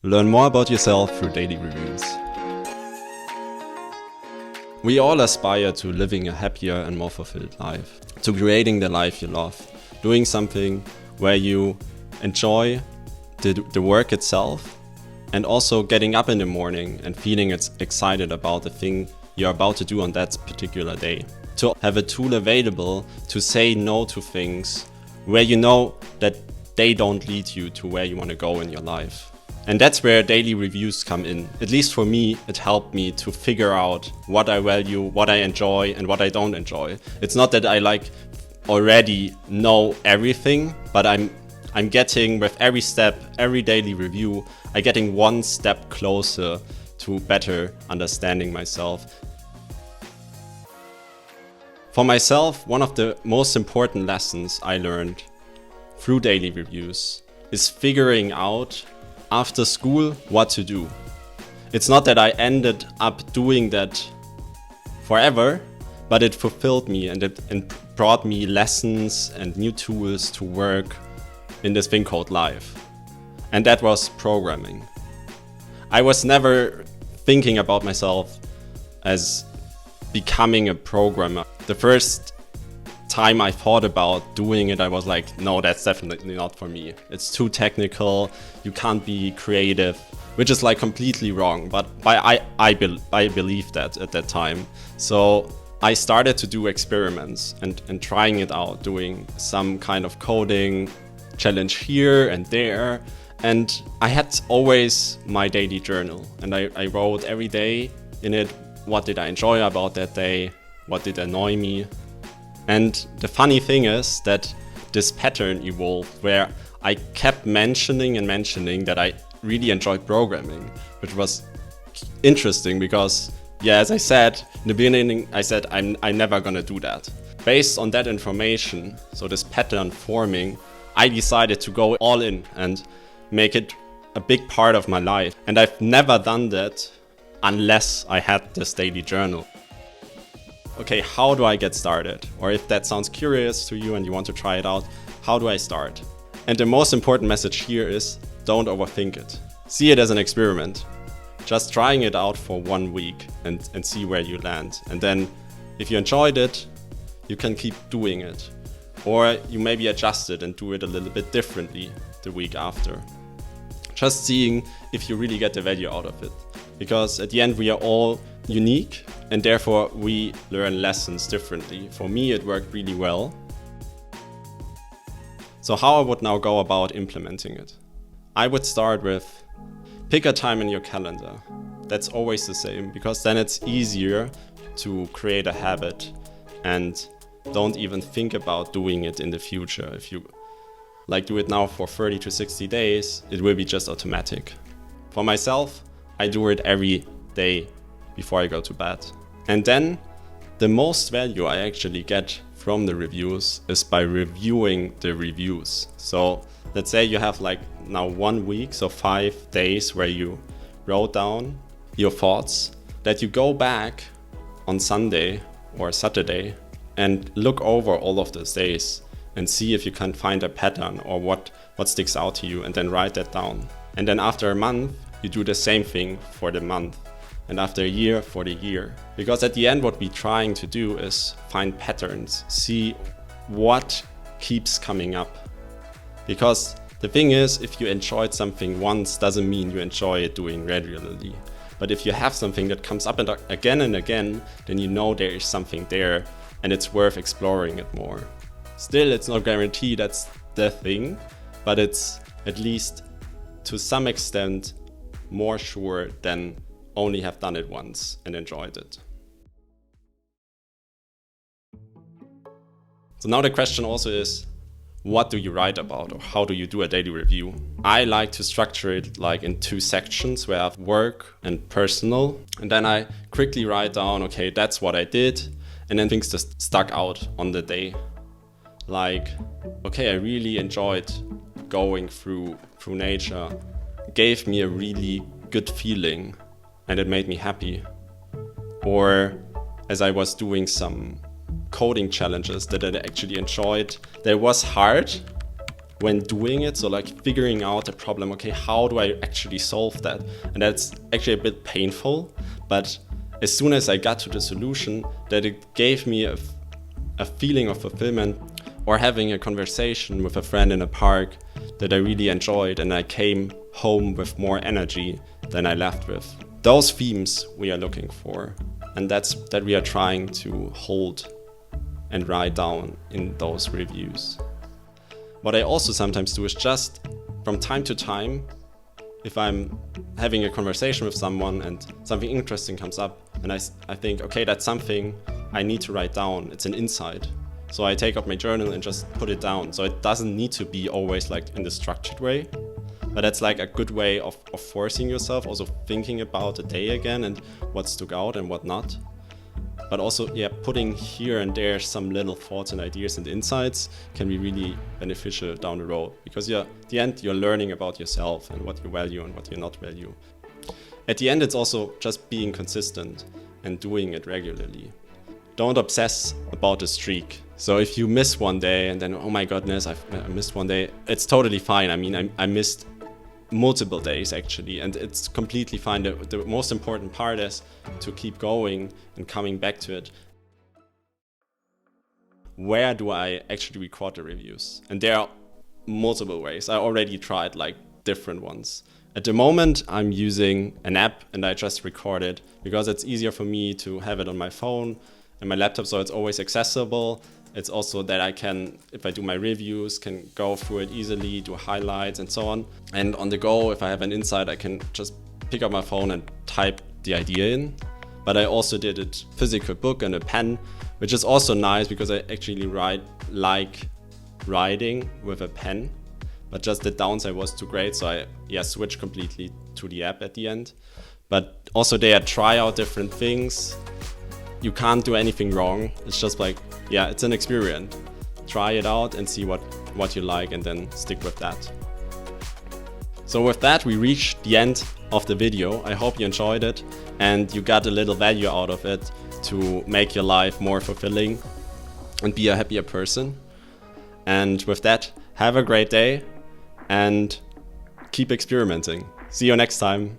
Learn more about yourself through daily reviews. We all aspire to living a happier and more fulfilled life, to creating the life you love, doing something where you enjoy the work itself, and also getting up in the morning and feeling excited about the thing you're about to do on that particular day. To have a tool available to say no to things where you know that they don't lead you to where you want to go in your life. And that's where daily reviews come in. At least for me, it helped me to figure out what I value, what I enjoy, and what I don't enjoy. It's not that I already know everything, but I'm getting, with every step, every daily review, I'm getting one step closer to better understanding myself. For myself, one of the most important lessons I learned through daily reviews is figuring out after school what to do. It's not that I ended up doing that forever, but it fulfilled me and it brought me lessons and new tools to work in this thing called life. And that was programming. I was never thinking about myself as becoming a programmer. The first time I thought about doing it, I was like, no, that's definitely not for me. It's too technical, you can't be creative, which is completely wrong, but I believed that at that time. So I started to do experiments and trying it out, doing some kind of coding challenge here and there. And I had always my daily journal, and I wrote every day in it, what did I enjoy about that day, what did annoy me. And the funny thing is that this pattern evolved where I kept mentioning that I really enjoyed programming, which was interesting because, as I said in the beginning, I said I'm never gonna do that. Based on that information, so this pattern forming, I decided to go all in and make it a big part of my life. And I've never done that unless I had this daily journal. Okay, how do I get started? Or if that sounds curious to you and you want to try it out, how do I start? And the most important message here is don't overthink it. See it as an experiment. Just trying it out for 1 week and see where you land. And then if you enjoyed it, you can keep doing it. Or you maybe adjust it and do it a little bit differently the week after. Just seeing if you really get the value out of it. Because at the end we are all unique and therefore we learn lessons differently. For me it worked really well. So how I would now go about implementing it? I would start with pick a time in your calendar. That's always the same because then it's easier to create a habit and don't even think about doing it in the future. If you do it now for 30 to 60 days, it will be just automatic. For myself, I do it every day before I go to bed. And then the most value I actually get from the reviews is by reviewing the reviews. So let's say you have now 1 week, so 5 days where you wrote down your thoughts, that you go back on Sunday or Saturday and look over all of those days and see if you can find a pattern or what sticks out to you, and then write that down. And then after a month, you do the same thing for the month. And after a year, for the year. Because at the end, what we're trying to do is find patterns, see what keeps coming up. Because the thing is, if you enjoyed something once, doesn't mean you enjoy it doing regularly. But if you have something that comes up and again, then you know there is something there and it's worth exploring it more. Still, it's not guaranteed that's the thing, but it's at least to some extent more sure than only have done it once and enjoyed it. So now the question also is, what do you write about, or how do you do a daily review? I like to structure it in 2 sections where I have work and personal. And then I quickly write down, okay, that's what I did. And then things just stuck out on the day. Okay, I really enjoyed going through nature. It gave me a really good feeling and it made me happy. Or as I was doing some coding challenges that I actually enjoyed, that was hard, when doing it. So like figuring out the problem, okay, how do I actually solve that? And that's actually a bit painful, but as soon as I got to the solution, that it gave me a feeling of fulfillment, or having a conversation with a friend in a park that I really enjoyed, and I came home with more energy than I left with. Those themes we are looking for, and that we are trying to hold and write down in those reviews. What I also sometimes do is just from time to time, if I'm having a conversation with someone and something interesting comes up, and I think, okay, that's something I need to write down, it's an insight. So I take out my journal and just put it down. So it doesn't need to be always like in the structured way, but that's like a good way of forcing yourself, also thinking about the day again and what stuck out and what not. But also, yeah, putting here and there some little thoughts and ideas and insights can be really beneficial down the road, because at the end you're learning about yourself and what you value and what you not value. At the end, it's also just being consistent and doing it regularly. Don't obsess about the streak. So if you miss one day and then, oh my goodness, I missed one day, it's totally fine. I mean, I missed multiple days actually, and it's completely fine. The most important part is to keep going and coming back to it. Where do I actually record the reviews? And there are multiple ways. I already tried like different ones. At the moment, I'm using an app and I just record it because it's easier for me to have it on my phone and my laptop, so it's always accessible. It's also that I can, if I do my reviews, can go through it easily, do highlights and so on. And on the go, if I have an insight, I can just pick up my phone and type the idea in. But I also did it physical book and a pen, which is also nice because I actually like writing with a pen. But just the downside was too great, so I switched completely to the app at the end. But also there, try out different things. You can't do anything wrong. It's just like, yeah, it's an experience. Try it out and see what you like and then stick with that. So with that, we reached the end of the video. I hope you enjoyed it and you got a little value out of it to make your life more fulfilling and be a happier person. And with that, have a great day and keep experimenting. See you next time.